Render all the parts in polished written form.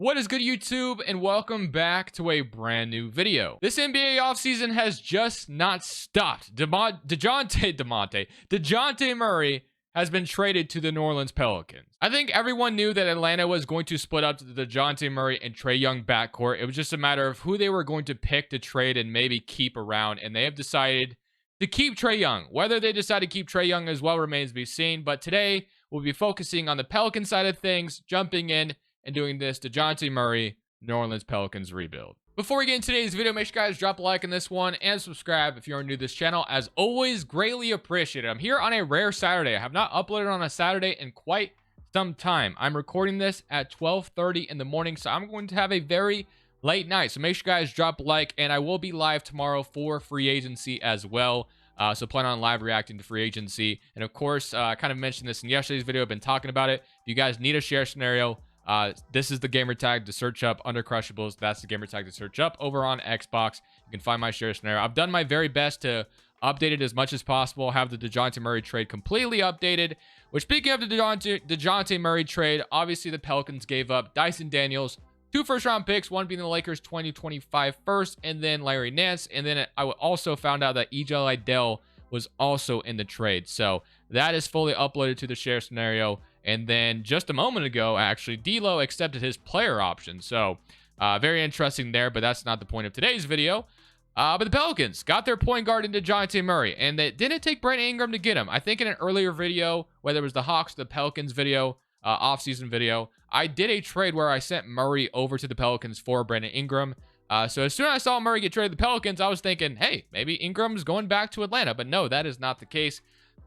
What is good, YouTube, and welcome back to a brand new video. This NBA offseason has just not stopped. Dejounte Murray has been traded to the New Orleans Pelicans. I think everyone knew that Atlanta was going to split up the Dejounte Murray and Trae Young backcourt. It was just a matter of who they were going to pick to trade and maybe keep around, and they have decided to keep Trae Young. Whether they decide to keep Trae Young as well remains to be seen, but today we'll be focusing on the Pelican side of things, jumping in and doing this Dejounte Murray, New Orleans Pelicans rebuild. Before we get into today's video, make sure you guys drop a like on this one and subscribe if you're new to this channel. As always, greatly appreciated. I'm here on a rare Saturday. I have not uploaded on a Saturday in quite some time. I'm recording this at 12:30 in the morning, so I'm going to have a very late night. So make sure you guys drop a like, and I will be live tomorrow for free agency as well. So plan on live reacting to free agency. And of course, I kind of mentioned this in yesterday's video. I've been talking about it. If you guys need a share scenario, this is the gamer tag to search up under Crushables. That's the gamer tag to search up over on Xbox. You can find my share scenario. I've done my very best to update it as much as possible. Have the Dejounte Murray trade completely updated. Which, speaking of the Dejounte Murray trade, obviously the Pelicans gave up Dyson Daniels, 2 first-round picks, one being the Lakers 2025 first, and then Larry Nance. And then I also found out that E.J. Liddell was also in the trade. So that is fully uploaded to the share scenario. And then just a moment ago, actually, D'Lo accepted his player option. So very interesting there, but that's not the point of today's video. But the Pelicans got their point guard into Dejounte Murray, and they didn't take Brandon Ingram to get him. I think in an earlier video, whether it was the Hawks or the Pelicans video, offseason video, I did a trade where I sent Murray over to the Pelicans for Brandon Ingram. So as soon as I saw Murray get traded to the Pelicans, I was thinking, hey, maybe Ingram's going back to Atlanta. But no, that is not the case.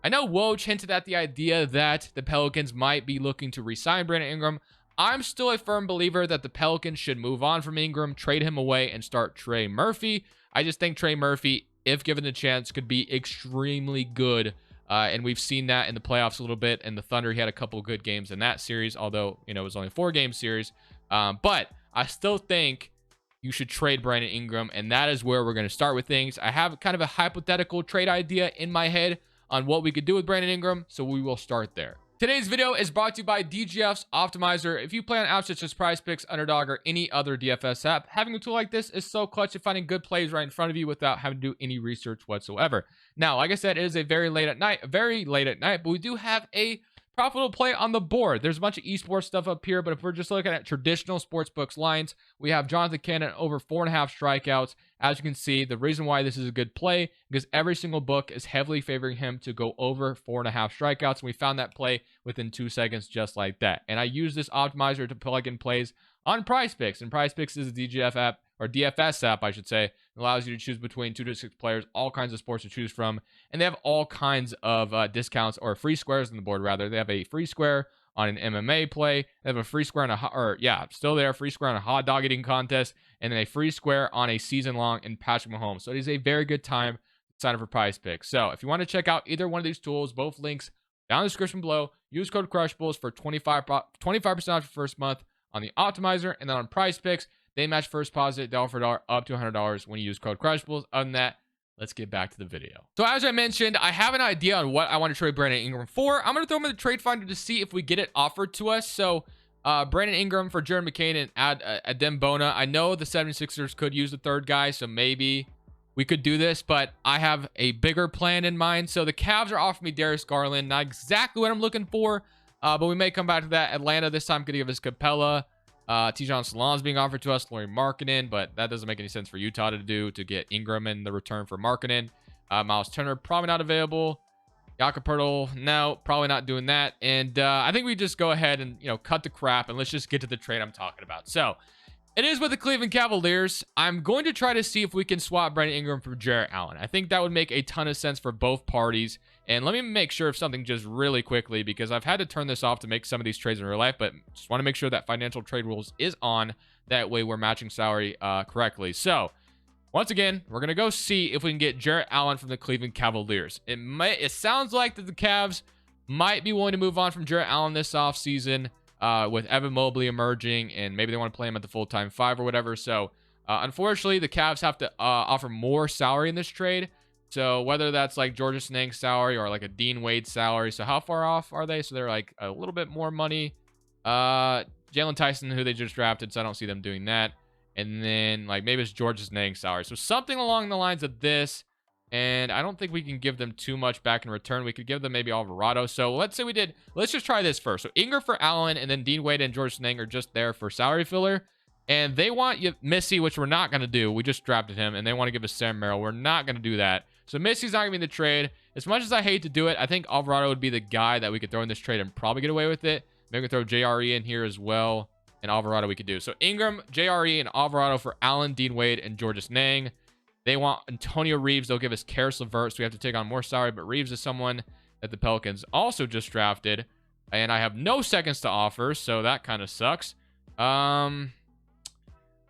I know Woj hinted at the idea that the Pelicans might be looking to re-sign Brandon Ingram. I'm still a firm believer that the Pelicans should move on from Ingram, trade him away, and start Trey Murphy. I just think Trey Murphy, if given the chance, could be extremely good. And we've seen that in the playoffs a little bit. And the Thunder, he had a couple good games in that series, although, you know, it was only a 4-game series. But I still think you should trade Brandon Ingram, and that is where we're going to start with things. I have kind of a hypothetical trade idea in my head on what we could do with Brandon Ingram, so we will start there. Today's video is brought to you by DGF's Optimizer. If you play on apps such as PrizePicks, Underdog, or any other DFS app, having a tool like this is so clutch at finding good plays right in front of you without having to do any research whatsoever. Now, like I said, it is a very late at night, but we do have a profitable play on the board. There's a bunch of esports stuff up here, but if we're just looking at traditional sportsbooks lines, we have Jonathan Cannon over 4.5 strikeouts. As you can see, the reason why this is a good play, because every single book is heavily favoring him to go over 4.5 strikeouts, and we found that play within 2 seconds just like that. And I use this optimizer to plug in plays on PrizePicks, and PrizePicks is a DGF app, or DFS app, I should say. It allows you to choose between 2 to 6 players, all kinds of sports to choose from, and they have all kinds of discounts, or free squares on the board, rather. They have a free square on an MMA play. They have a free square on free square on a hot dog eating contest, and then a free square on a season-long in Patrick Mahomes. So it is a very good time to sign up for PrizePicks. So if you want to check out either one of these tools, both links down in the description below. Use code Crushables for 25% off your first month on the Optimizer, and then on PrizePicks, they match first deposit dollar for dollar up to $100 when you use code Crushables. Other than that, let's get back to the video. So as I mentioned, I have an idea on what I want to trade Brandon Ingram for. I'm going to throw him in the trade finder to see if we get it offered to us. So Brandon Ingram for Jared McCain and add Adem Bona. I know the 76ers could use the third guy, so maybe we could do this, but I have a bigger plan in mind. So the Cavs are offering me Darius Garland. Not exactly what I'm looking for, but we may come back to that. Atlanta this time could give us Capella. Tijon Salon's being offered to us, Lauri Markkanen, but that doesn't make any sense for Utah to do, to get Ingram in the return for Markkanen. Miles Turner, probably not available. Jakob Poeltl, no, probably not doing that. And I think we just go ahead and, you know, cut the crap, and let's just get to the trade I'm talking about. So it is with the Cleveland Cavaliers. I'm going to try to see if we can swap Brandon Ingram for Jarrett Allen. I think that would make a ton of sense for both parties. And let me make sure of something just really quickly, because I've had to turn this off to make some of these trades in real life, but just want to make sure that financial trade rules is on. That way we're matching salary correctly. So once again, we're going to go see if we can get Jarrett Allen from the Cleveland Cavaliers. It sounds like that the Cavs might be willing to move on from Jarrett Allen this offseason with Evan Mobley emerging, and maybe they want to play him at the full-time 5 or whatever. So unfortunately, the Cavs have to offer more salary in this trade. So whether that's like Georgia Snank's salary or like a Dean Wade salary. So how far off are they? So they're like a little bit more money. Jalen Tyson, who they just drafted, so I don't see them doing that. And then, like, maybe it's George's Nang salary. So something along the lines of this. And I don't think we can give them too much back in return. We could give them maybe Alvarado. So let's say we did. Let's just try this first. So Ingram for Allen, and then Dean Wade and George Nang are just there for salary filler. And they want you Missy, which we're not going to do. We just drafted him, and they want to give us Sam Merrill. We're not going to do that. So Missy's not going to be in the trade. As much as I hate to do it, I think Alvarado would be the guy that we could throw in this trade and probably get away with it. Maybe we can throw JRE in here as well. And Alvarado we could do. So Ingram, JRE, and Alvarado for Allen, Dean Wade, and Georges Nang. They want Antonio Reeves. They'll give us Karis LeVert, so we have to take on more salary. But Reeves is someone that the Pelicans also just drafted. And I have no seconds to offer, so that kind of sucks.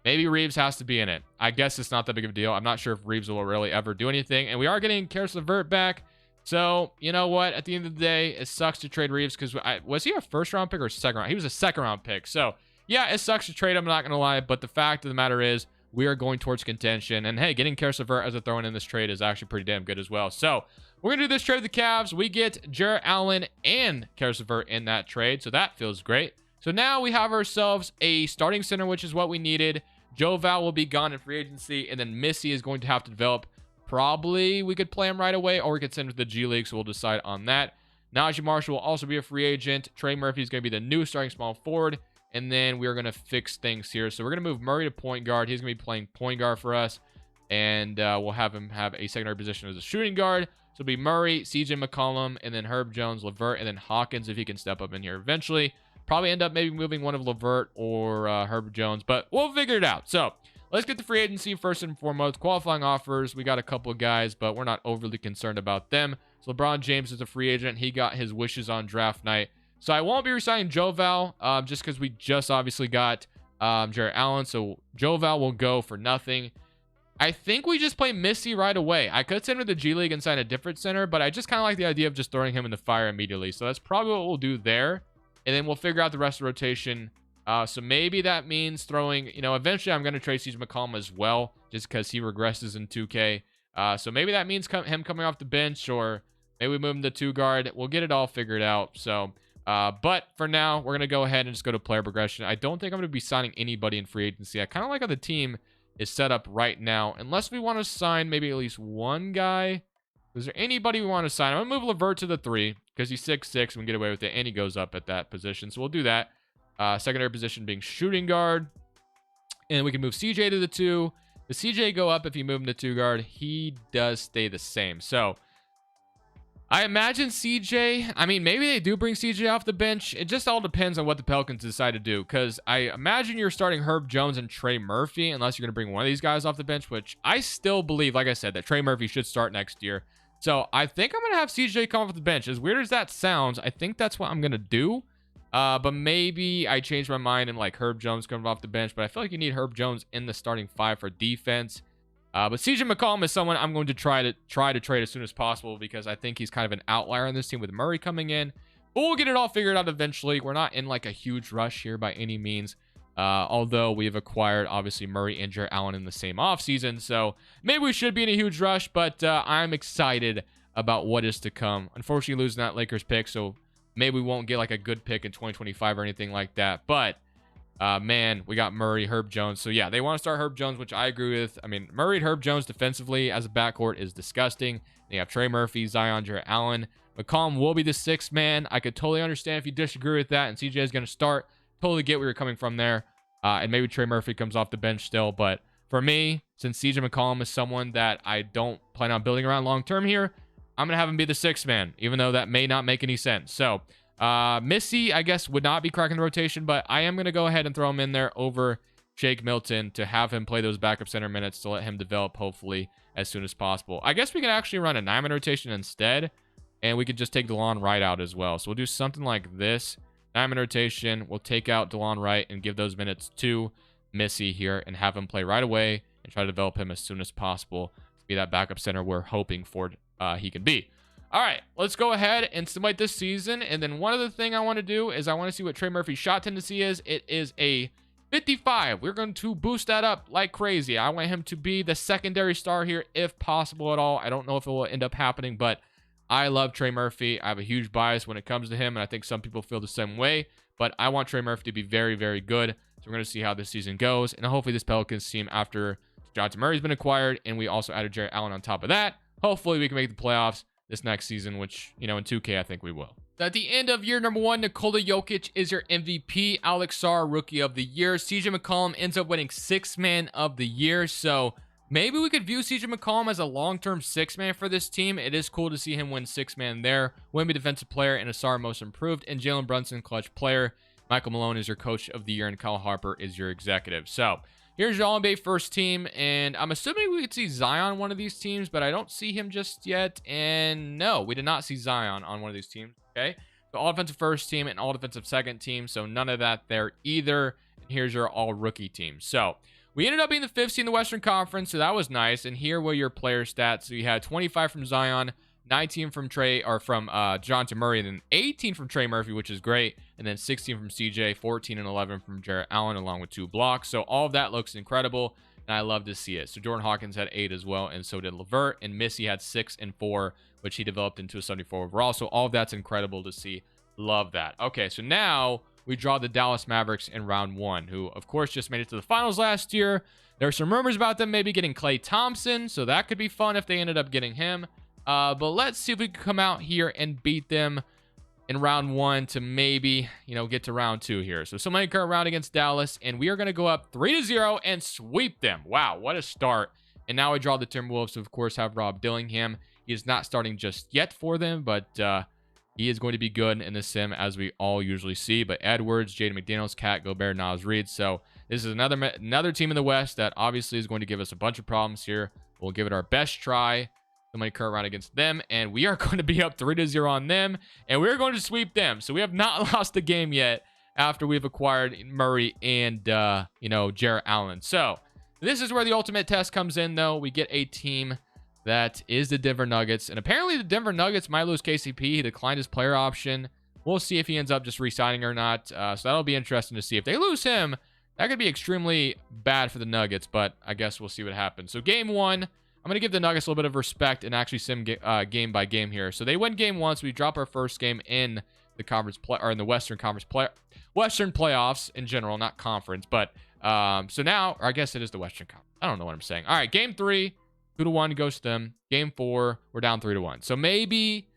Maybe Reeves has to be in it. I guess it's not that big of a deal. I'm not sure if Reeves will really ever do anything. And we are getting Karis LeVert back. So, you know what? At the end of the day, it sucks to trade Reeves because was he a first-round pick or second round? He was a second-round pick. So, yeah, it sucks to trade him. I'm not going to lie. But the fact of the matter is, we are going towards contention. And hey, getting Karis LeVert as a throw-in in this trade is actually pretty damn good as well. So we're going to do this trade with the Cavs. We get Jarrett Allen and Karis LeVert in that trade. So that feels great. So now we have ourselves a starting center, which is what we needed. Joe Val will be gone in free agency. And then Missy is going to have to develop. Probably we could play him right away, or we could send him to the G League. So we'll decide on that. Najee Marshall will also be a free agent. Trey Murphy is going to be the new starting small forward. And then we're going to fix things here. So we're going to move Murray to point guard. He's going to be playing point guard for us. And we'll have him have a secondary position as a shooting guard. So it'll be Murray, CJ McCollum, and then Herb Jones, LeVert, and then Hawkins if he can step up in here eventually. Probably end up maybe moving one of LeVert or Herb Jones. But we'll figure it out. So let's get to free agency first and foremost. Qualifying offers. We got a couple of guys, but we're not overly concerned about them. So LeBron James is a free agent. He got his wishes on draft night. So I won't be resigning Joe Val just because we just obviously got Jarrett Allen. So Joe Val will go for nothing. I think we just play Missy right away. I could send him to the G League and sign a different center, but I just kind of like the idea of just throwing him in the fire immediately. So that's probably what we'll do there. And then we'll figure out the rest of the rotation. So maybe that means throwing, eventually I'm going to trade CJ McCollum as well, just because he regresses in 2K. So maybe that means him coming off the bench, or maybe we move him to 2 guard. We'll get it all figured out. So... but for now, we're going to go ahead and just go to player progression. I don't think I'm going to be signing anybody in free agency. I kind of like how the team is set up right now. Unless we want to sign maybe at least one guy. Is there anybody we want to sign? I'm going to move LeVert to the 3 because he's 6'6" and we can get away with it. And he goes up at that position. So we'll do that. Secondary position being shooting guard. And we can move CJ to the 2. The CJ go up if you move him to 2 guard. He does stay the same. So... I imagine CJ, maybe they do bring CJ off the bench. It just all depends on what the Pelicans decide to do. Because I imagine you're starting Herb Jones and Trey Murphy, unless you're going to bring one of these guys off the bench, which I still believe, like I said, that Trey Murphy should start next year. So I think I'm going to have CJ come off the bench. As weird as that sounds, I think that's what I'm going to do. But maybe I change my mind and like Herb Jones coming off the bench. But I feel like you need Herb Jones in the starting 5 for defense. But CJ McCollum is someone I'm going to try to trade as soon as possible because I think he's kind of an outlier on this team with Murray coming in. But we'll get it all figured out eventually. We're not in like a huge rush here by any means. Although we've acquired obviously Murray and Jarrett Allen in the same offseason. So maybe we should be in a huge rush, but I'm excited about what is to come. Unfortunately, losing that Lakers pick, so maybe we won't get like a good pick in 2025 or anything like that. But man, we got Murray, Herb Jones. So yeah, they want to start Herb Jones, which I agree with. Murray and Herb Jones defensively as a backcourt is disgusting. They have Trey Murphy, Zion, Jarrett Allen. McCollum will be the 6th man. I could totally understand if you disagree with that and CJ is going to start. Totally get where you're coming from there. And maybe Trey Murphy comes off the bench still. But for me, since CJ McCollum is someone that I don't plan on building around long term here, I'm going to have him be the 6th man, even though that may not make any sense. So Missy, I guess, would not be cracking the rotation, but I am going to go ahead and throw him in there over Shake Milton to have him play those backup center minutes to let him develop, hopefully, as soon as possible. I guess we can actually run a 9-man rotation instead, and we could just take DeLon Wright out as well. So we'll do something like this. 9-man rotation. We'll take out DeLon Wright and give those minutes to Missy here and have him play right away and try to develop him as soon as possible to be that backup center we're hoping for he can be. All right, let's go ahead and simulate this season. And then one other thing I want to do is I want to see what Trey Murphy's shot tendency is. It is a 55. We're going to boost that up like crazy. I want him to be the secondary star here if possible at all. I don't know if it will end up happening, but I love Trey Murphy. I have a huge bias when it comes to him, and I think some people feel the same way. but I want Trey Murphy to be very, very good. So we're going to see how this season goes. And hopefully this Pelicans team, after Dejounte Murray's been acquired and we also added Jarrett Allen on top of that, hopefully we can make the playoffs this next season, which, in 2K, I think we will. So at the end of year number 1, Nikola Jokic is your MVP. Alex Sarr, Rookie of the Year. CJ McCollum ends up winning 6th Man of the Year. So maybe we could view CJ McCollum as a long-term 6th man for this team. It is cool to see him win 6th man there. Wemby Defensive Player and Sarr Most Improved. And Jalen Brunson Clutch Player. Michael Malone is your Coach of the Year. And Kyle Harper is your Executive. So here's your All-NBA first team, and I'm assuming we could see Zion on one of these teams, but I don't see him just yet. And no, we did not see Zion on one of these teams. Okay, so all defensive first team and all defensive second team, so none of that there either. And here's your all rookie team. So we ended up being the 5th seed in the Western Conference, so that was nice. And here were your player stats. So you had 25 from Zion, 19 from Dejounte Murray, and then 18 from Trey Murphy, which is great. And then 16 from CJ, 14 and 11 from Jarrett Allen, along with 2 blocks. So all of that looks incredible, and I love to see it. So Jordan Hawkins had 8 as well, and so did LeVert. And Missy had 6 and 4, which he developed into a 74 overall. So all of that's incredible to see. Love that. Okay, so now we draw the Dallas Mavericks in round 1, who, of course, just made it to the finals last year. There are some rumors about them maybe getting Klay Thompson, so that could be fun if they ended up getting him. But let's see if we can come out here and beat them in round 1 to maybe, get to round 2 here. So somebody current round against Dallas, and we are going to go up 3-0 and sweep them. Wow, what a start. And now I draw the Timberwolves, of course, have Rob Dillingham. He is not starting just yet for them, but he is going to be good in the sim, as we all usually see. But Edwards, Jaden McDaniels, Cat, Gobert, Nas Reed. So this is another team in the West that obviously is going to give us a bunch of problems here. We'll give it our best try. Somebody current round against them, and we are going to be up 3-0 on them, and we're going to sweep them. So we have not lost the game yet after we've acquired Murray and Jarrett Allen. So this is where the ultimate test comes in, though. We get a team that is the Denver Nuggets, and apparently the Denver Nuggets might lose KCP. He declined his player option. We'll see if he ends up just re-signing or not. So that'll be interesting to see. If they lose him, that could be extremely bad for the Nuggets, but I guess we'll see what happens. So game 1. I'm going to give the Nuggets a little bit of respect and actually sim game by game here. So they win game 1, so we drop our first game in the conference or in the Western Conference Western playoffs in general, not conference. But so now, or I guess it is the Western Conference. I don't know what I'm saying. All right, game 3, 2-1 goes to them. Game 4, we're down 3-1. So maybe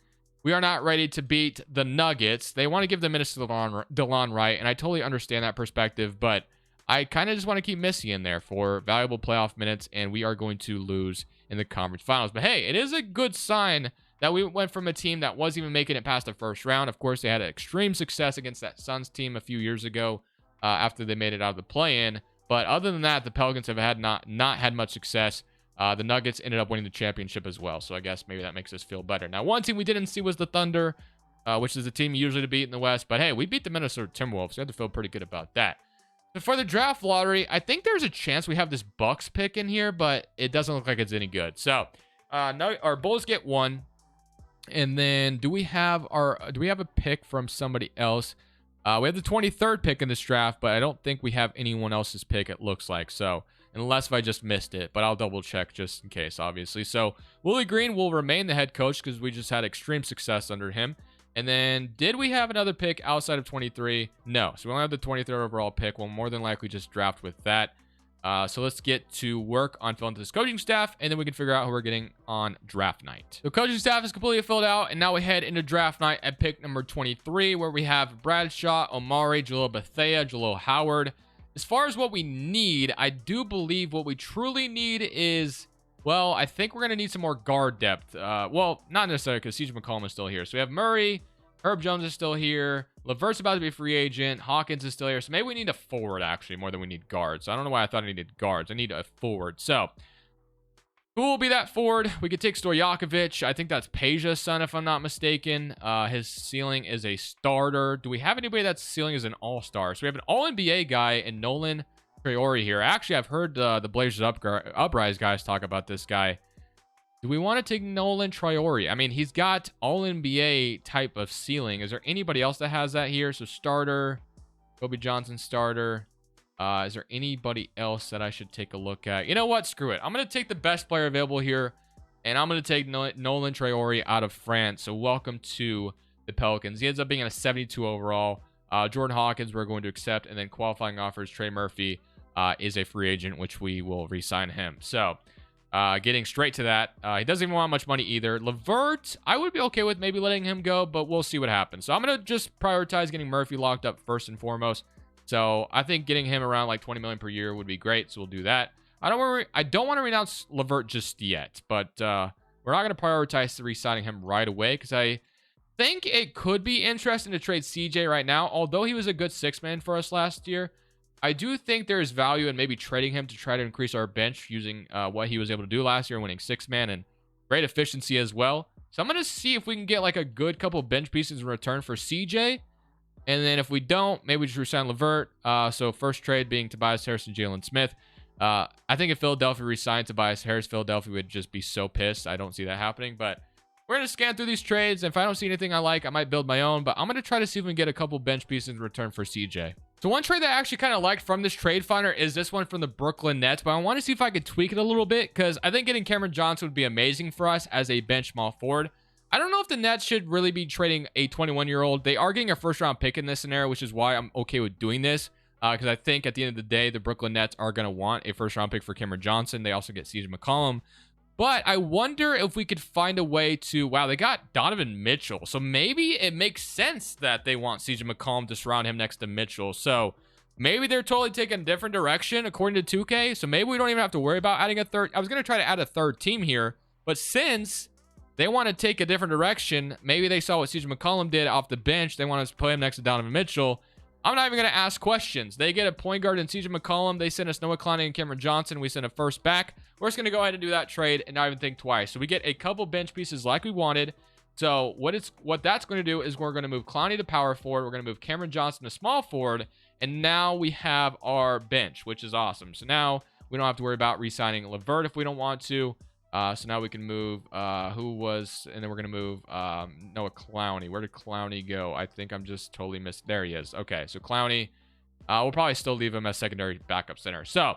we are not ready to beat the Nuggets. They want to give the minutes to DeLon Wright, and I totally understand that perspective, but I kind of just want to keep Missy in there for valuable playoff minutes, and we are going to lose in the conference finals. But hey, it is a good sign that we went from a team that wasn't even making it past the first round. Of course, they had extreme success against that Suns team a few years ago after they made it out of the play-in. But other than that, the Pelicans have not had much success. The Nuggets ended up winning the championship as well, so I guess maybe that makes us feel better. Now, one team we didn't see was the Thunder, which is the team usually to beat in the West. But hey, we beat the Minnesota Timberwolves, so we have to feel pretty good about that. For the draft lottery, I think there's a chance we have this Bucks pick in here, but it doesn't look like it's any good. So, our Bulls get 1, and then do we have a pick from somebody else? We have the 23rd pick in this draft, but I don't think we have anyone else's pick. It looks like so, unless if I just missed it, but I'll double check just in case, obviously. So Willie Green will remain the head coach because we just had extreme success under him. And then, did we have another pick outside of 23? No. So we only have the 23rd overall pick. We'll more than likely just draft with that. So let's get to work on filling this coaching staff, and then we can figure out who we're getting on draft night. The coaching staff is completely filled out, and now we head into draft night at pick number 23, where we have Bradshaw, Omari, Jalil Bethea, Jalil Howard. As far as what we need, I do believe what we truly need is... well, I think we're going to need some more guard depth. Well, not necessarily because CJ McCollum is still here. So we have Murray. Herb Jones is still here. LeVert's about to be a free agent. Hawkins is still here. So maybe we need a forward, actually, more than we need guards. So I don't know why I thought I needed guards. I need a forward. So who will be that forward? We could take Stojakovic. I think that's Peja's son, if I'm not mistaken. His ceiling is a starter. Do we have anybody that's ceiling is an all-star? So we have an all-NBA guy in Nolan Traore here. Actually, I've heard the Blazers Uprise guys talk about this guy. Do we want to take Nolan Traore? I mean, he's got all-NBA type of ceiling. Is there anybody else that has that here? So starter, Kobe Johnson starter. Is there anybody else that I should take a look at? You know what? Screw it. I'm going to take the best player available here, and I'm going to take Nolan Traore out of France. So welcome to the Pelicans. He ends up being a 72 overall. Jordan Hawkins, we're going to accept. And then qualifying offers, Trey Murphy is a free agent, which we will re-sign him. So getting straight to that. He doesn't even want much money either. LeVert, I would be okay with maybe letting him go, but we'll see what happens. So I'm going to just prioritize getting Murphy locked up first and foremost. So I think getting him around like 20 million per year would be great. So we'll do that. I don't want to renounce LeVert just yet, but we're not going to prioritize re-signing him right away because I think it could be interesting to trade CJ right now. Although he was a good six-man for us last year, I do think there is value in maybe trading him to try to increase our bench using what he was able to do last year, winning six-man and great efficiency as well. So I'm going to see if we can get like a good couple bench pieces in return for CJ. And then if we don't, maybe we just resign LeVert. So first trade being Tobias Harris and Jalen Smith. I think if Philadelphia resigned Tobias Harris, Philadelphia would just be so pissed. I don't see that happening, but we're going to scan through these trades. And if I don't see anything I like, I might build my own, but I'm going to try to see if we can get a couple bench pieces in return for CJ. So one trade that I actually kind of liked from this trade finder is this one from the Brooklyn Nets, but I want to see if I could tweak it a little bit because I think getting Cameron Johnson would be amazing for us as a bench small forward. I don't know if the Nets should really be trading a 21-year-old. They are getting a first-round pick in this scenario, which is why I'm okay with doing this. Because I think at the end of the day, the Brooklyn Nets are going to want a first-round pick for Cameron Johnson. They also get CJ McCollum. But I wonder if we could find a way to... Wow, they got Donovan Mitchell. So maybe it makes sense that they want CJ McCollum to surround him next to Mitchell. So maybe they're totally taking a different direction according to 2K. So maybe we don't even have to worry about adding a third... I was going to try to add a third team here. But since they want to take a different direction, maybe they saw what CJ McCollum did off the bench. They want to play him next to Donovan Mitchell. I'm not even going to ask questions. They get a point guard in CJ McCollum. They send us Noah Clowney and Cameron Johnson. We send a first back. We're just going to go ahead and do that trade and not even think twice. So we get a couple bench pieces like we wanted. So what that's going to do is we're going to move Clowney to power forward. We're going to move Cameron Johnson to small forward. And now we have our bench, which is awesome. So now we don't have to worry about re-signing LeVert if we don't want to. So now we can move and then we're going to move Noah Clowney. Where did Clowney go? I think I'm just totally missed. There he is. Okay, so Clowney, we'll probably still leave him as secondary backup center. So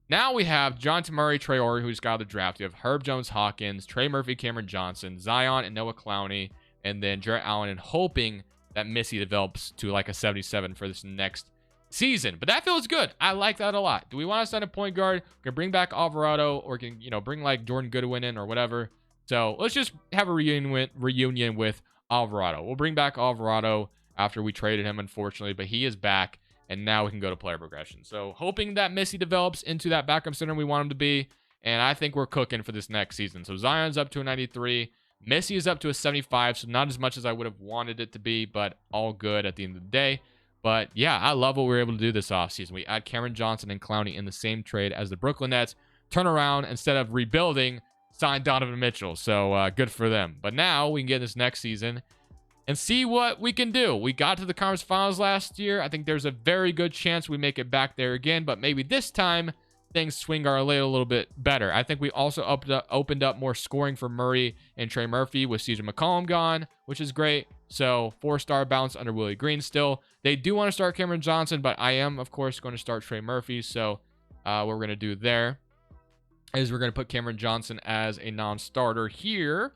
now we have Dejounte Murray, Trey Ori, who's got the draft. You have Herb Jones, Hawkins, Trey Murphy, Cameron Johnson, Zion, and Noah Clowney, and then Jarrett Allen, and hoping that Missy develops to like a 77 for this next season. But that feels good. I like that a lot. Do we want to sign a point guard? We can bring back Alvarado, or can bring like Jordan Goodwin in or whatever. So let's just have a reunion with Alvarado. We'll bring back Alvarado after we traded him, unfortunately, but he is back, and now we can go to player progression. So hoping that Missy develops into that backup center we want him to be, and I think we're cooking for this next season. So Zion's up to a 93. Missy is up to a 75, so not as much as I would have wanted it to be, but all good at the end of the day. But yeah, I love what we were able to do this offseason. We add Cameron Johnson and Clowney in the same trade as the Brooklyn Nets. Turn around, instead of rebuilding, sign Donovan Mitchell. So good for them. But now we can get this next season and see what we can do. We got to the conference finals last year. I think there's a very good chance we make it back there again. But maybe this time things swing our way a little bit better. I think we also opened up more scoring for Murray and Trey Murphy with CJ McCollum gone, which is great. So 4-star bounce under Willie Green still. They do want to start Cameron Johnson, but I am, of course, going to start Trey Murphy. So what we're going to do there is we're going to put Cameron Johnson as a non-starter here,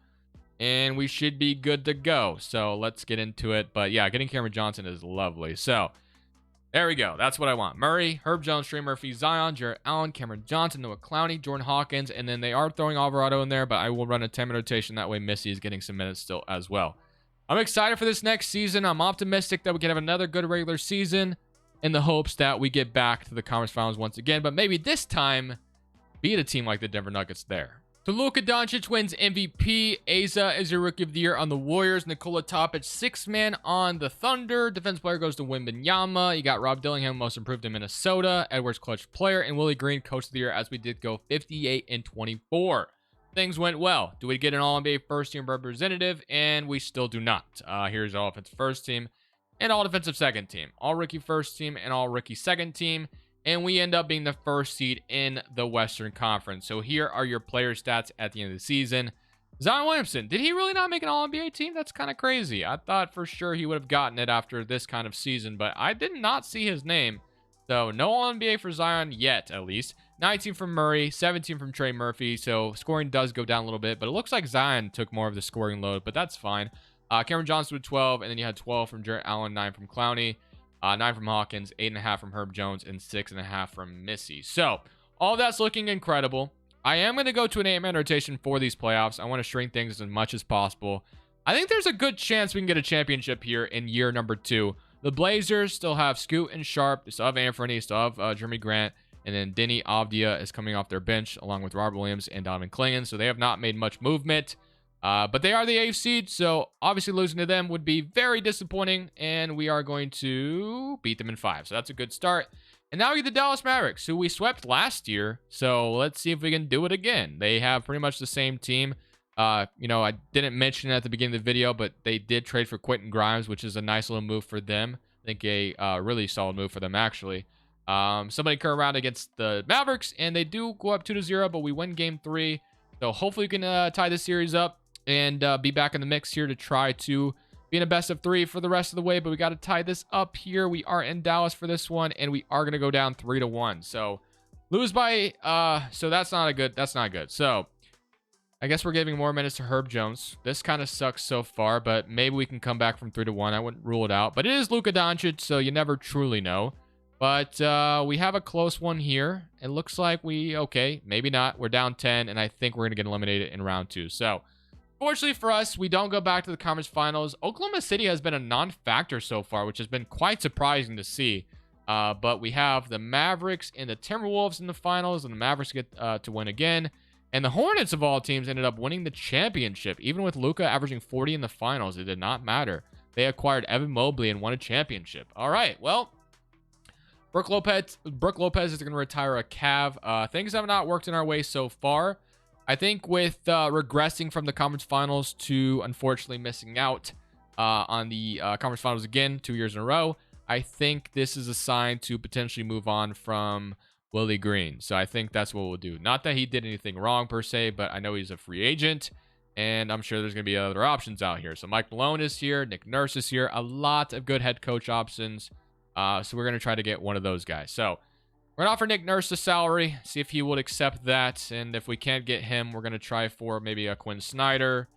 and we should be good to go. So let's get into it. But yeah, getting Cameron Johnson is lovely. So there we go. That's what I want. Murray, Herb Jones, Trey Murphy, Zion, Jarrett Allen, Cameron Johnson, Noah Clowney, Jordan Hawkins, and then they are throwing Alvarado in there, but I will run a 10-minute rotation. That way Missy is getting some minutes still as well. I'm excited for this next season. I'm optimistic that we can have another good regular season in the hopes that we get back to the conference finals once again, but maybe this time beat a team like the Denver Nuggets there. So Luka Doncic wins MVP. Asa is your Rookie of the Year on the Warriors. Nikola Topic, 6-man on the Thunder. Defense player goes to Wembanyama. You got Rob Dillingham, Most Improved in Minnesota. Edwards, Clutch Player. And Willie Green, Coach of the Year, as we did go 58-24. Things went well. Do we get an All-NBA first-team representative? And we still do not. Here's all offensive first team and all defensive second team. All rookie first team and all rookie second team. And we end up being the first seed in the Western Conference. So here are your player stats at the end of the season. Zion Williamson, did he really not make an All-NBA team? That's kind of crazy. I thought for sure he would have gotten it after this kind of season, but I did not see his name. So no All-NBA for Zion yet, at least. 19 from Murray, 17 from Trey Murphy. So scoring does go down a little bit, but it looks like Zion took more of the scoring load, but that's fine. Cameron Johnson with 12, and then you had 12 from Jarrett Allen, 9 from Clowney. 9 from Hawkins, 8.5 from Herb Jones, and 6.5 from Missy. So all that's looking incredible. I am going to go to an 8-man rotation for these playoffs. I want to shrink things as much as possible. I think there's a good chance we can get a championship here in year number 2. The Blazers still have Scoot and Sharp. They still have Anthony. Still have Jeremy Grant. And then Denny Avdia is coming off their bench along with Robert Williams and Donovan Clingan. So they have not made much movement. But they are the 8th seed. So obviously losing to them would be very disappointing. And we are going to beat them in 5. So that's a good start. And now we get the Dallas Mavericks, who we swept last year. So let's see if we can do it again. They have pretty much the same team. I didn't mention it at the beginning of the video, but they did trade for Quentin Grimes, which is a nice little move for them. I think a really solid move for them, actually. Somebody come around against the Mavericks, and they do go up 2-0, but we win game 3. So hopefully we can tie this series up and be back in the mix here to try to be in a best of 3 for the rest of the way. But we got to tie this up here. We are in Dallas for this one, and we are going to go down 3-1. So lose by, so that's not good. So I guess we're giving more minutes to Herb Jones. This kind of sucks so far, but maybe we can come back from 3-1. I wouldn't rule it out, but it is Luka Doncic, so you never truly know. But we have a close one here. It looks like okay, maybe not. We're down 10, and I think we're going to get eliminated in round 2. So fortunately for us, we don't go back to the conference finals. Oklahoma City has been a non-factor so far, which has been quite surprising to see. But we have the Mavericks and the Timberwolves in the finals, and the Mavericks get to win again. And the Hornets, of all teams, ended up winning the championship. Even with Luka averaging 40 in the finals, it did not matter. They acquired Evan Mobley and won a championship. All right, well, Brook Lopez is going to retire a Cav. Things have not worked in our way so far. I think with regressing from the conference finals to unfortunately missing out on the conference finals again 2 years in a row, I think this is a sign to potentially move on from Willie Green. So I think that's what we'll do. Not that he did anything wrong per se, but I know he's a free agent, and I'm sure there's going to be other options out here. So Mike Malone is here. Nick Nurse is here. A lot of good head coach options. So we're going to try to get one of those guys. So we're going to offer Nick Nurse the salary, see if he would accept that. And if we can't get him, we're going to try for maybe a Quinn Snyder.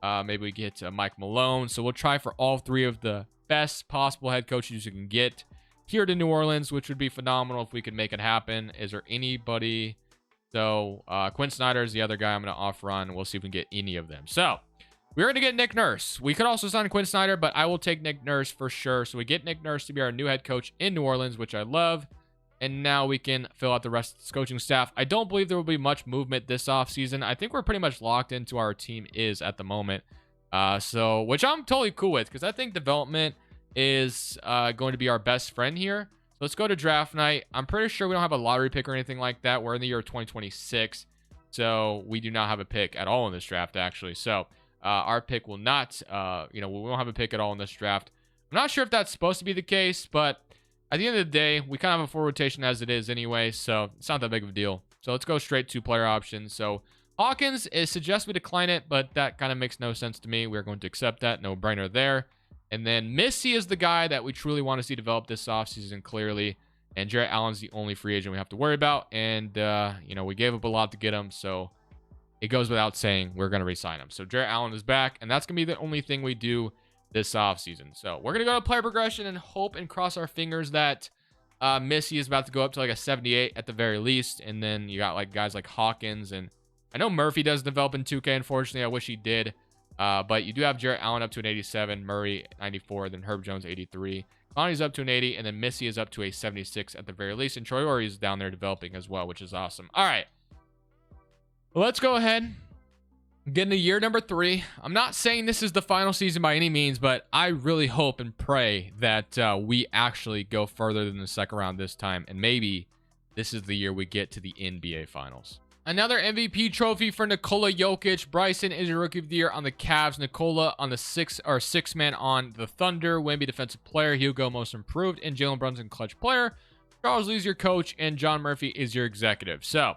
Maybe we get Mike Malone. So we'll try for all 3 of the best possible head coaches you can get here to New Orleans, which would be phenomenal if we could make it happen. Is there anybody? So Quinn Snyder is the other guy I'm going to offer on. We'll see if we can get any of them. So we're going to get Nick Nurse. We could also sign Quinn Snyder, but I will take Nick Nurse for sure. So we get Nick Nurse to be our new head coach in New Orleans, which I love. And now we can fill out the rest of the coaching staff. I don't believe there will be much movement this offseason. I think we're pretty much locked into our team is at the moment. Which I'm totally cool with, because I think development is going to be our best friend here. So let's go to draft night. I'm pretty sure we don't have a lottery pick or anything like that. We're in the year of 2026. So we do not have a pick at all in this draft, actually. So our pick will not, we won't have a pick at all in this draft. I'm not sure if that's supposed to be the case, but at the end of the day, we kind of have a full rotation as it is anyway, so it's not that big of a deal. So let's go straight to player options. So Hawkins suggests we decline it, but that kind of makes no sense to me. We're going to accept that. No brainer there. And then Missy is the guy that we truly want to see develop this offseason, clearly. And Jarrett Allen's the only free agent we have to worry about. And, we gave up a lot to get him, so it goes without saying we're going to re-sign him. So Jarrett Allen is back, and that's going to be the only thing we do this offseason. So we're going to go to player progression and hope and cross our fingers that Missy is about to go up to like a 78 at the very least. And then you got like guys like Hawkins, and I know Murphy does develop in 2K. Unfortunately, I wish he did. But you do have Jarrett Allen up to an 87, Murray 94, then Herb Jones 83. Conley's up to an 80, and then Missy is up to a 76 at the very least. And Troy Ory is down there developing as well, which is awesome. All right. Well, let's go ahead. Get into year number 3. I'm not saying this is the final season by any means, but I really hope and pray that we actually go further than the second round this time. And maybe this is the year we get to the NBA Finals. Another MVP trophy for Nikola Jokic. Bryson is your rookie of the year on the Cavs. Nikola on the six man on the Thunder. Wemby defensive player. Hugo most improved. And Jalen Brunson clutch player. Charles Lee's your coach. And John Murphy is your executive. So,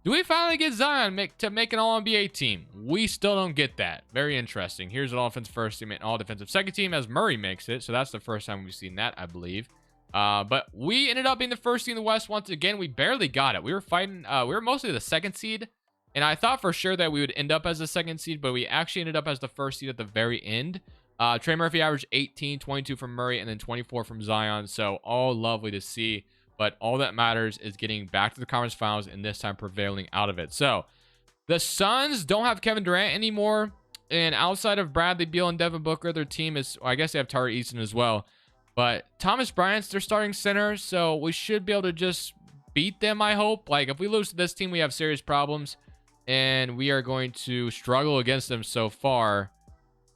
do we finally get Zion to make an All-NBA team? We still don't get that. Very interesting. Here's an offense first team and all defensive second team as Murray makes it. So that's the first time we've seen that, I believe. But we ended up being the first team in the West once again. We barely got it. We were fighting. We were mostly the second seed. And I thought for sure that we would end up as the second seed, but we actually ended up as the first seed at the very end. Trey Murphy averaged 18, 22 from Murray, and then 24 from Zion. So all lovely to see. But all that matters is getting back to the conference finals and this time prevailing out of it. So the Suns don't have Kevin Durant anymore. And outside of Bradley Beal and Devin Booker, their team is, well, I guess they have Tari Eason as well. But Thomas Bryant's their starting center. So we should be able to just beat them, I hope. Like, if we lose to this team, we have serious problems. And we are going to struggle against them so far.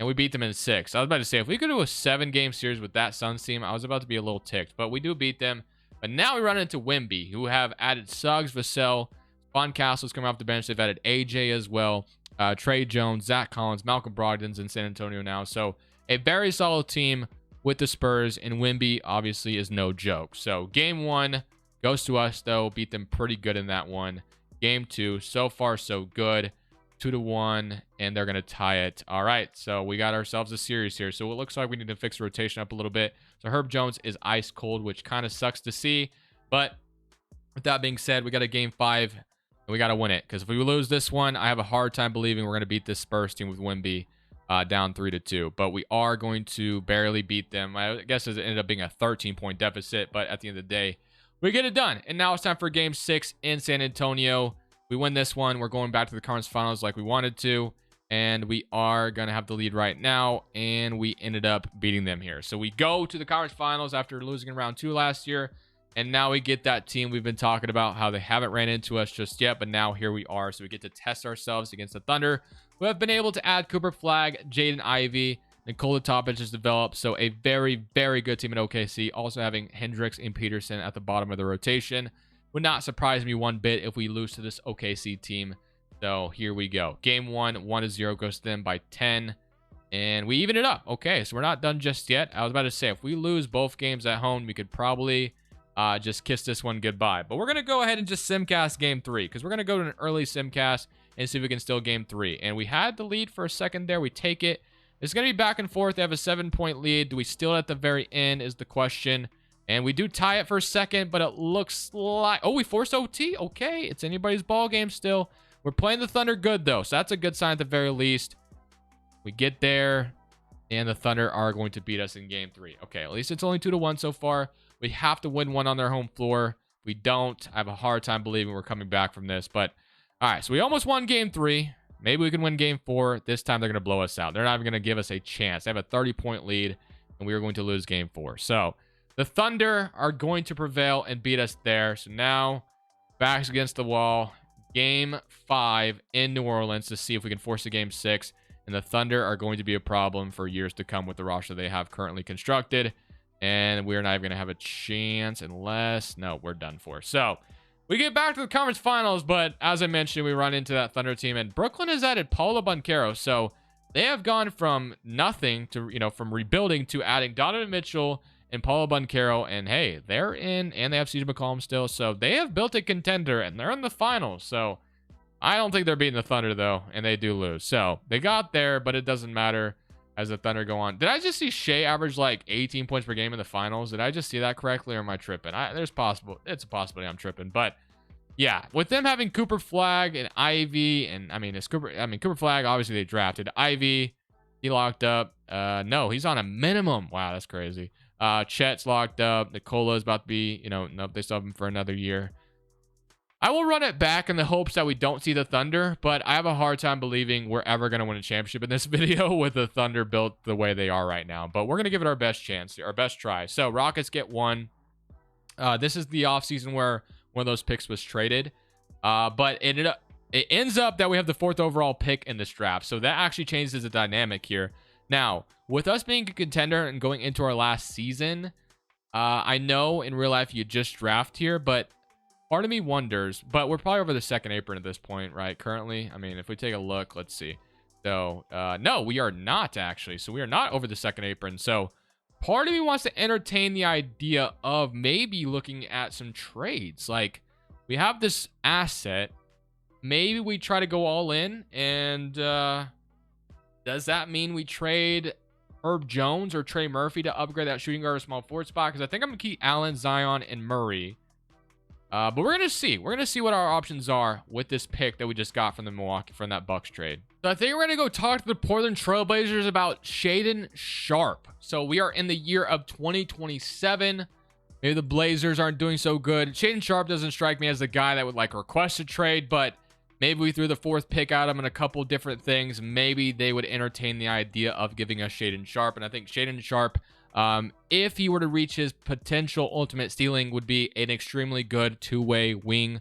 And we beat them in 6. I was about to say, if we could do a 7-game series with that Suns team, I was about to be a little ticked. But we do beat them. But now we run into Wemby, who have added Suggs, Vassell, Spawn Castle's coming off the bench. They've added AJ as well. Trey Jones, Zach Collins, Malcolm Brogdon's in San Antonio now. So a very solid team with the Spurs. And Wemby obviously is no joke. So game 1 goes to us, though. Beat them pretty good in that one. Game 2, so far so good. 2-1, and they're going to tie it. All right, so we got ourselves a series here. So it looks like we need to fix the rotation up a little bit. So Herb Jones is ice cold, which kind of sucks to see. But with that being said, we got a game 5, and we got to win it. Because if we lose this one, I have a hard time believing we're going to beat this Spurs team with Wemby down 3-2. But we are going to barely beat them. I guess it ended up being a 13-point deficit, but at the end of the day, we get it done. And now it's time for game 6 in San Antonio. We win this one. We're going back to the conference finals like we wanted to. And we are going to have the lead right now. And we ended up beating them here. So we go to the conference finals after losing in round 2 last year. And now we get that team we've been talking about, how they haven't ran into us just yet. But now here we are. So we get to test ourselves against the Thunder, who have been able to add Cooper Flagg, Jaden Ivey, Nikola Topic has developed. So a very, very good team in OKC. Also having Hendricks and Peterson at the bottom of the rotation. Would not surprise me one bit if we lose to this OKC team. So here we go. Game 1, 1-0 goes to them by 10. And we even it up. Okay, so we're not done just yet. I was about to say, if we lose both games at home, we could probably just kiss this one goodbye. But we're going to go ahead and just simcast game 3. Because we're going to go to an early simcast and see if we can steal game 3. And we had the lead for a second there. We take it. It's going to be back and forth. They have a 7-point lead. Do we steal it at the very end is the question. And we do tie it for a second, but it looks like... Oh, we forced OT? Okay, it's anybody's ball game still. We're playing the Thunder good, though, so that's a good sign at the very least. We get there, and the Thunder are going to beat us in game 3. Okay, at least it's only 2-1 so far. We have to win one on their home floor. If we don't, I have a hard time believing we're coming back from this. But, all right, so we almost won game 3. Maybe we can win game 4. This time they're going to blow us out. They're not even going to give us a chance. They have a 30-point lead, and we are going to lose game 4. So... the Thunder are going to prevail and beat us there. So now, backs against the wall. Game 5 in New Orleans to see if we can force a game 6. And the Thunder are going to be a problem for years to come with the roster they have currently constructed. And we're not even going to have a chance unless... no, we're done for. So, we get back to the conference finals. But as I mentioned, we run into that Thunder team. And Brooklyn has added Paulo Banchero. So, they have gone from nothing to, from rebuilding to adding Donovan Mitchell and Paulo Banchero, and hey, they're in, and they have CJ McCollum still, so they have built a contender, and they're in the finals, so I don't think they're beating the Thunder, though, and they do lose. So they got there, but it doesn't matter as the Thunder go on. Did I just see Shea average like 18 points per game in the finals? Did I just see that correctly, or am I tripping? It's a possibility I'm tripping, but yeah, with them having Cooper Flagg and Ivy, and Cooper Flagg, obviously they drafted Ivy. He locked up. No, he's on a minimum. Wow, that's crazy. Chet's locked up. Nikola is about to be, nope, they still have him for another year. I will run it back in the hopes that we don't see the Thunder, but I have a hard time believing we're ever going to win a championship in this video with the Thunder built the way they are right now. But we're going to give it our best chance, our best try. So Rockets get 1. This is the offseason where one of those picks was traded. But it ends up that we have the 4th overall pick in this draft. So that actually changes the dynamic here. Now, with us being a contender and going into our last season, I know in real life you just draft here, but part of me wonders, but we're probably over the second apron at this point, right? Currently, I mean, if we take a look, let's see. So, no, we are not actually. So we are not over the second apron. So part of me wants to entertain the idea of maybe looking at some trades. Like, we have this asset. Maybe we try to go all in, and does that mean we trade Herb Jones or Trey Murphy to upgrade that shooting guard or small forward spot? Because I think I'm going to keep Allen, Zion, and Murray. But we're gonna see. We're gonna see what our options are with this pick that we just got from that Bucks trade. So I think we're gonna go talk to the Portland Trailblazers about Shaedon Sharpe. So we are in the year of 2027. Maybe the Blazers aren't doing so good. Shaedon Sharpe doesn't strike me as the guy that would like request a trade, but maybe we threw the 4th pick at him and a couple different things. Maybe they would entertain the idea of giving us Shaedon Sharpe. And I think Shaedon Sharpe, if he were to reach his potential ultimate ceiling, would be an extremely good two-way wing.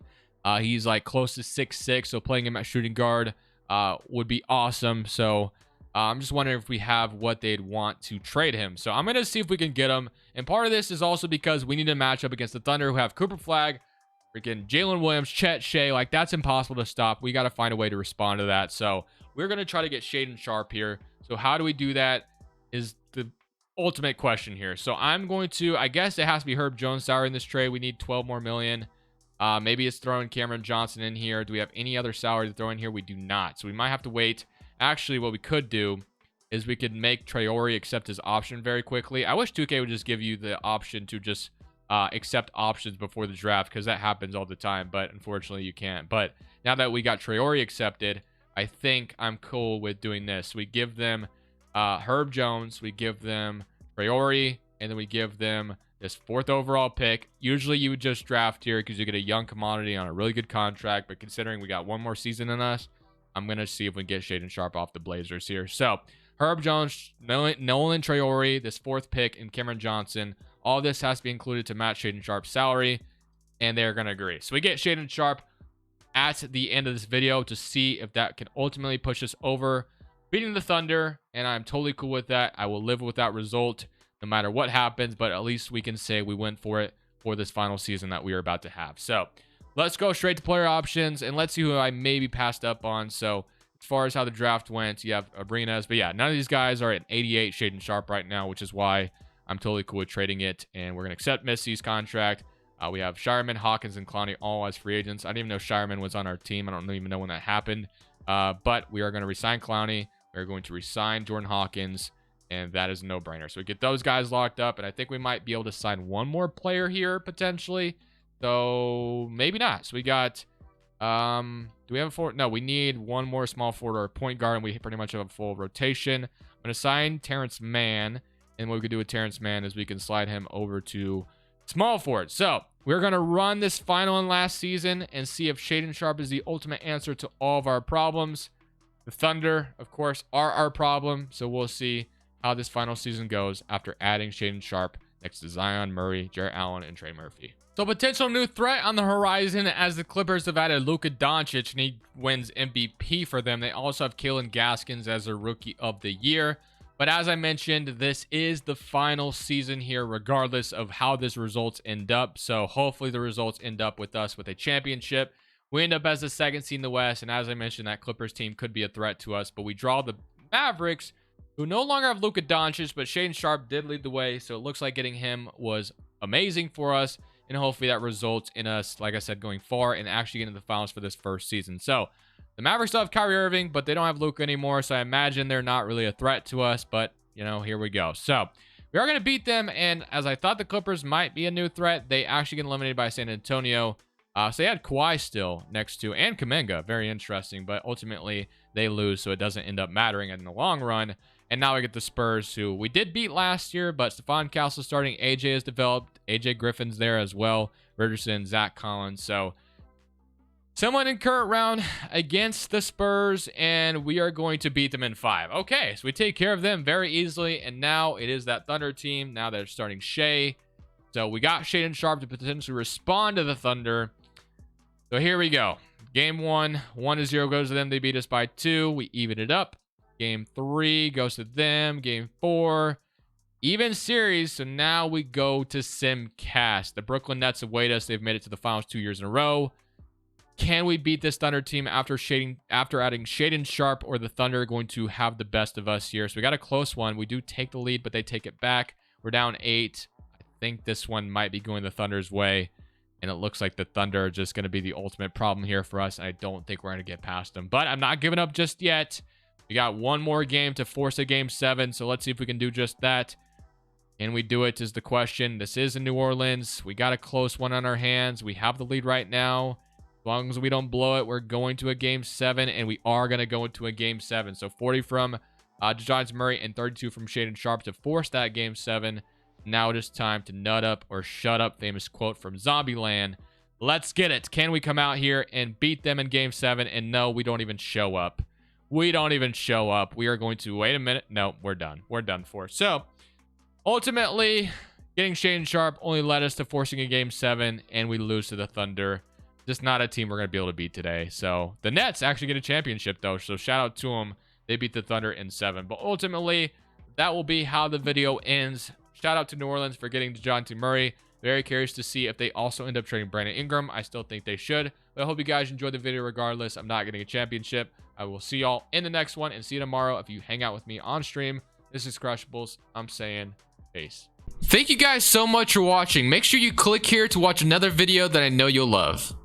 He's like close to 6'6", so playing him at shooting guard would be awesome. So I'm just wondering if we have what they'd want to trade him. So I'm going to see if we can get him. And part of this is also because we need to match up against the Thunder, who have Cooper Flagg, freaking Jalen Williams, Chet Shea. Like, that's impossible to stop. We got to find a way to respond to that. So we're going to try to get Shaedon Sharpe here. So how do we do that is the ultimate question here. So I'm going to, I guess it has to be Herb Jones salary in this trade. We need 12 more million. Maybe it's throwing Cameron Johnson in here. Do we have any other salary to throw in here? We do not. So we might have to wait. Actually, what we could do is we could make Traore accept his option very quickly. I wish 2K would just give you the option to just accept options before the draft, because that happens all the time, but unfortunately you can't. But now that we got Traore accepted, I think I'm cool with doing this. We give them Herb Jones, we give them Traore, and then we give them this 4th overall pick. Usually you would just draft here because you get a young commodity on a really good contract, but considering we got one more season in us, I'm going to see if we can get Shaedon Sharpe off the Blazers here. So Herb Jones, Nolan Traore, this 4th pick, and Cameron Johnson. All this has to be included to match Shaedon Sharpe's salary, and they're going to agree. So we get Shaedon Sharpe at the end of this video to see if that can ultimately push us over beating the Thunder, and I'm totally cool with that. I will live with that result no matter what happens, but at least we can say we went for it for this final season that we are about to have. So let's go straight to player options, and let's see who I maybe passed up on. So as far as how the draft went, you have Abrinas, but yeah, none of these guys are at 88 Shaedon Sharpe right now, which is why I'm totally cool with trading it, and we're going to accept Missy's contract. We have Shireman, Hawkins, and Clowney all as free agents. I didn't even know Shireman was on our team. I don't even know when that happened, but we are going to resign Clowney. We're going to resign Jordan Hawkins, and that is a no-brainer. So we get those guys locked up, and I think we might be able to sign one more player here, potentially. So maybe not. So we got, do we have a forward? No, we need one more small forward or point guard, and we pretty much have a full rotation. I'm going to sign Terrence Mann, and what we could do with Terrence Mann is we can slide him over to small forward. So we're going to run this final and last season and see if Shaedon Sharpe is the ultimate answer to all of our problems. The Thunder, of course, are our problem, so we'll see how this final season goes after adding Shaedon Sharpe next to Zion, Murray, Jarrett Allen, and Trey Murphy. So potential new threat on the horizon as the Clippers have added Luka Doncic, and he wins MVP for them. They also have Kalen Gaskins as a Rookie of the Year. But as I mentioned, this is the final season here, regardless of how this results end up. So hopefully the results end up with us with a championship. We end up as the 2nd seed in the West, and as I mentioned, that Clippers team could be a threat to us. But we draw the Mavericks, who no longer have Luka Doncic, but Shaedon Sharpe did lead the way. So it looks like getting him was amazing for us, and hopefully that results in us, like I said, going far and actually getting to the finals for this first season. So the Mavericks still have Kyrie Irving, but they don't have Luka anymore, so I imagine they're not really a threat to us, but, you know, here we go. So we are going to beat them, and as I thought the Clippers might be a new threat, they actually get eliminated by San Antonio. So they had Kawhi still next to, and Kuminga, very interesting, but ultimately they lose, so it doesn't end up mattering in the long run. And now we get the Spurs, who we did beat last year, but Stephon Castle starting, AJ has developed, AJ Griffin's there as well, Richardson, Zach Collins, so someone in current round against the Spurs, and we are going to beat them in 5. Okay, so we take care of them very easily, and now it is that Thunder team. Now they're starting Shea. So we got Shaedon Sharpe to potentially respond to the Thunder. So here we go. Game 1, 1-0 goes to them. They beat us by 2. We even it up. Game 3 goes to them. Game 4, even series. So now we go to SimCast. The Brooklyn Nets await us. They've made it to the finals 2 years in a row. Can we beat this Thunder team after adding Shaedon Sharpe, or the Thunder are going to have the best of us here? So we got a close one. We do take the lead, but they take it back. We're down 8. I think this one might be going the Thunder's way, and it looks like the Thunder are just going to be the ultimate problem here for us. I don't think we're going to get past them, but I'm not giving up just yet. We got one more game to force a game 7, so let's see if we can do just that. Can we do it is the question. This is in New Orleans. We got a close one on our hands. We have the lead right now. As long as we don't blow it, we're going to a game 7, and we are going to go into a game 7. So 40 from Dejounte Murray and 32 from Shaedon Sharpe to force that game 7. Now it is time to nut up or shut up. Famous quote from Zombieland. Let's get it. Can we come out here and beat them in game 7? And no, we don't even show up. We don't even show up. We are going to wait a minute. No, we're done. We're done for. So ultimately, getting Shaedon Sharpe only led us to forcing a game 7, and we lose to the Thunder. Just not a team we're going to be able to beat today. So the Nets actually get a championship, though. So shout out to them. They beat the Thunder in 7. But ultimately, that will be how the video ends. Shout out to New Orleans for getting Dejounte Murray. Very curious to see if they also end up trading Brandon Ingram. I still think they should. But I hope you guys enjoyed the video regardless. I'm not getting a championship. I will see y'all in the next one and see you tomorrow if you hang out with me on stream. This is Crushables. I'm saying peace. Thank you guys so much for watching. Make sure you click here to watch another video that I know you'll love.